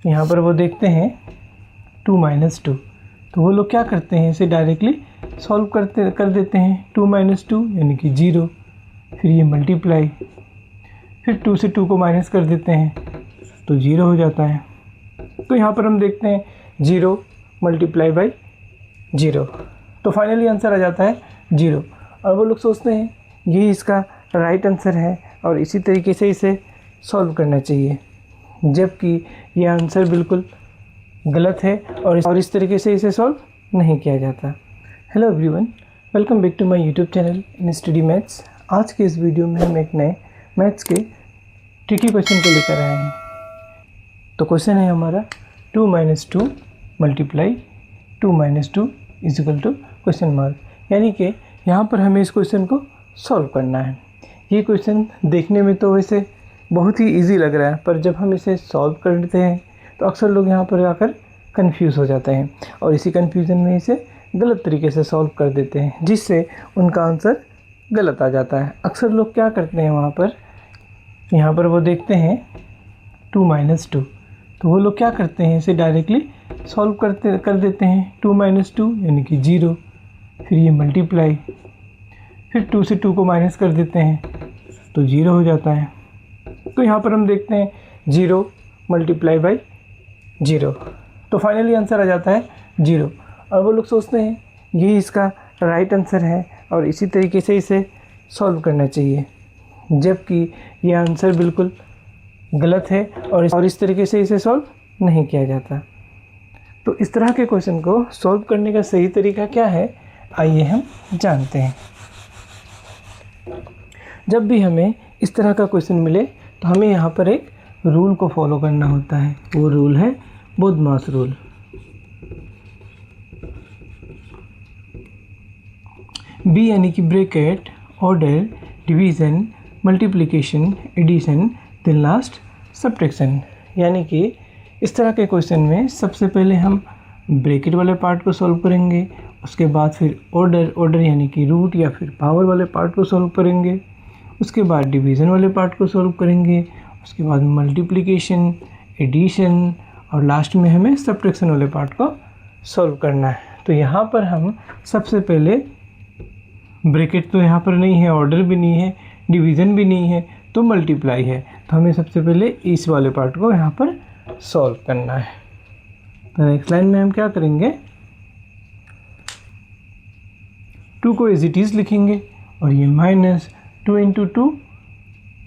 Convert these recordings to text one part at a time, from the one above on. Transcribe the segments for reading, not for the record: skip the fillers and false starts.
यहाँ पर वो देखते हैं 2 - 2, तो वो लोग क्या करते हैं, इसे डायरेक्टली सॉल्व कर देते हैं। 2 - 2 यानी कि 0, फिर ये मल्टीप्लाई, फिर 2 से 2 को माइनस कर देते हैं तो 0 हो जाता है। तो यहाँ पर हम देखते हैं 0 × 0, तो फाइनली आंसर आ जाता है 0। और वो लोग सोचते हैं यही इसका राइट आंसर है और इसी तरीके से इसे सॉल्व करना चाहिए, जबकि यह आंसर बिल्कुल गलत है और इस तरीके से इसे सॉल्व नहीं किया जाता। Hello everyone, welcome back to my YouTube channel in study maths. आज के इस वीडियो में हम एक नए मैथ्स के ट्रिकी क्वेश्चन को लेकर आए हैं। तो क्वेश्चन है हमारा 2 - 2 × 2 - 2 = क्वेश्चन मार्क, यानी कि यहाँ पर हमें इस क्वेश्चन को सॉल्व करना है। ये क्वेश्चन देखने में तो वैसे बहुत ही इजी लग रहा है, पर जब हम इसे सॉल्व करते हैं तो अक्सर लोग यहाँ पर आकर कंफ्यूज हो जाते हैं और इसी कंफ्यूजन में इसे गलत तरीके से सॉल्व कर देते हैं, जिससे उनका आंसर गलत आ जाता है। अक्सर लोग क्या करते हैं, यहाँ पर वो देखते हैं 2 - 2, तो वो लोग क्या करते हैं, इसे डायरेक्टली सॉल्व कर देते हैं। 2 - 2 यानी कि 0, फिर ये मल्टीप्लाई, फिर 2 से 2 को माइनस कर देते हैं तो 0 हो जाता है। तो यहाँ पर हम देखते हैं 0 × 0, तो फाइनली आंसर आ जाता है 0। और वो लोग सोचते हैं यही इसका राइट आंसर है और इसी तरीके से इसे सॉल्व करना चाहिए, जबकि यह आंसर बिल्कुल गलत है और इस तरीके से इसे सॉल्व नहीं किया जाता। तो इस तरह के क्वेश्चन को सॉल्व करने का सही तरीका क्या है, आइए हम जानते हैं। जब भी हमें इस तरह का क्वेश्चन मिले तो हमें यहाँ पर एक रूल को फॉलो करना होता है। वो रूल है बोधमास रूल। बी यानी कि bracket, order, division, multiplication, addition, then last subtraction. यानी कि इस तरह के क्वेश्चन में सबसे पहले हम ब्रैकेट वाले पार्ट को सॉल्व करेंगे, उसके बाद फिर ऑर्डर यानी कि रूट या फिर पावर वाले पार्ट को सॉल्व करेंगे, उसके बाद डिवीज़न वाले पार्ट को सॉल्व करेंगे, उसके बाद मल्टीप्लिकेशन, एडिशन और लास्ट में हमें सब्ट्रैक्शन वाले पार्ट को सॉल्व करना है। तो यहाँ पर हम सबसे पहले ब्रैकेट तो यहाँ पर नहीं है, ऑर्डर भी नहीं है, डिवीज़न भी नहीं है, तो मल्टीप्लाई है। तो हमें सबसे पहले इस वाले पार्ट को यहाँ पर सॉल्व करना है। तो नेक्स्ट लाइन में हम क्या करेंगे, 2 को एज इट इज़ लिखेंगे और ये -2 × 2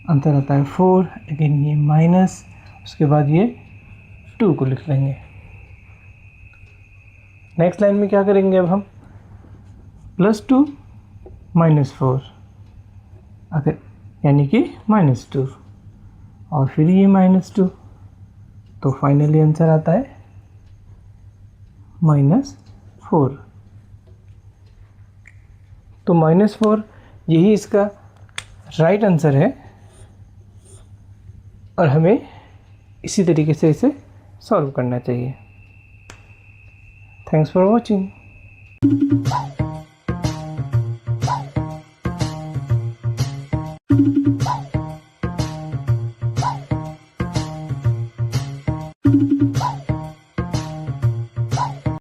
आंसर आता है 4। अगेन ये माइनस, उसके बाद ये 2 को लिख लेंगे। नेक्स्ट लाइन में क्या करेंगे, अब हम +2 - 4 अगर यानी कि -2 और फिर ये -2, तो फाइनली आंसर आता है -4। तो -4 यही इसका राइट आंसर है और हमें इसी तरीके से इसे सॉल्व करना चाहिए। Thanks for watching.